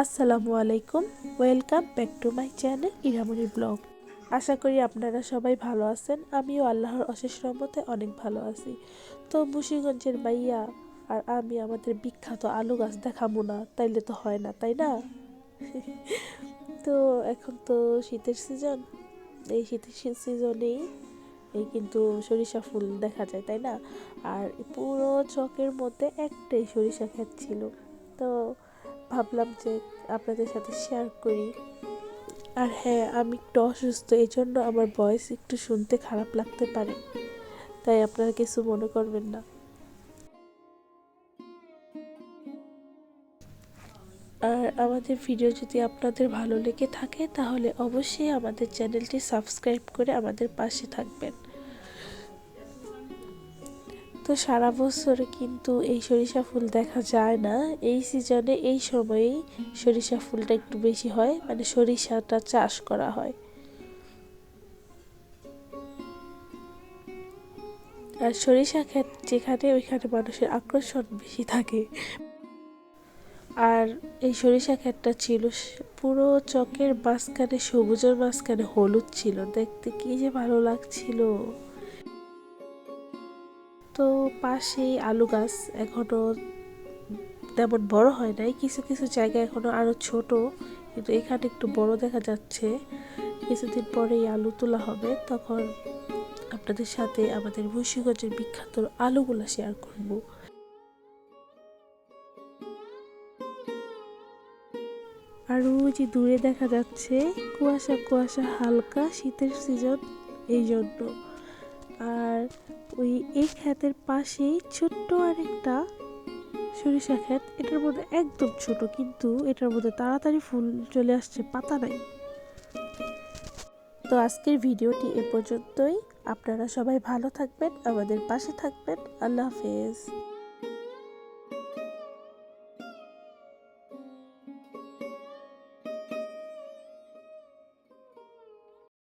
আসসালামু আলাইকুম, welcome back to my channel Iramoni blog. আশা করি আপনারা সবাই ভালো আছেন। আমিও আল্লাহর অশেষ রহমতে অনেক ভালো আছি। তো মুন্সিগঞ্জের মাইয়া আর আমি আমাদের বিখ্যাত আলু গাছ দেখাবো না, তাইলে তো হয় না, তাই না? তো এখন তো শীতের সিজন, এই শীতের সিজনেই এই কিন্তু সরিষা ফুল দেখা যায়, তাই না? আর পুরো চকের মধ্যে একটাই সরিষা ক্ষেত ছিল। তো ভাবলাম যে আপনাদের সাথে শেয়ার করি। আর হ্যাঁ, আমি একটু অসুস্থ, এই জন্য আমার ভয়েস একটু শুনতে খারাপ লাগতে পারে, তাই আপনারা কিছু মনে করবেন না। আর আমাদের ভিডিও যদি আপনাদের ভালো লেগে থাকে তাহলে অবশ্যই আমাদের চ্যানেলটি সাবস্ক্রাইব করে আমাদের পাশে থাকবেন। তো সারা বছর কিন্তু এই সরিষা ফুল দেখা যায় না, এই সিজনে এই সময়েই সরিষা ফুলটা একটু বেশি হয়, মানে সরিষাটা চাষ করা হয়। আর সরিষা ক্ষেত যেখানে, ওইখানে মানুষের আকর্ষণ বেশি থাকে। আর এই সরিষা ক্ষেতটা ছিল পুরো চকের মাঝখানে, সবুজের মাঝখানে হলুদ ছিল, দেখতে কি যে ভালো লাগছিল। তো পাশেই আলু গাছ এখনো তেমন বড় হয় নাই, কিছু কিছু জায়গায় এখনো আরো ছোট, কিন্তু এখানে একটু বড় দেখা যাচ্ছে। কিছুদিন পরেই আলু তোলা হবে, তখন আপনাদের সাথে আমাদের মুন্সিগঞ্জের বিখ্যাত আলুগুলা শেয়ার করব। আর ওই যে দূরে দেখা যাচ্ছে কুয়াশা কুয়াশা, হালকা শীতের সিজন, এই জন্য। আর এই ক্ষেতের পাশেই ছোট্ট আরেকটা সরিষা ক্ষেত, এটার মধ্যে একদম ছোট, কিন্তু এটার মধ্যে তাড়াতাড়ি ফুল চলে আসছে, পাতা নাই। তো আজকের ভিডিওটি এ পর্যন্তই। আপনারা সবাই ভালো থাকবেন, আমাদের পাশে থাকবেন। আল্লাহ হাফেজ।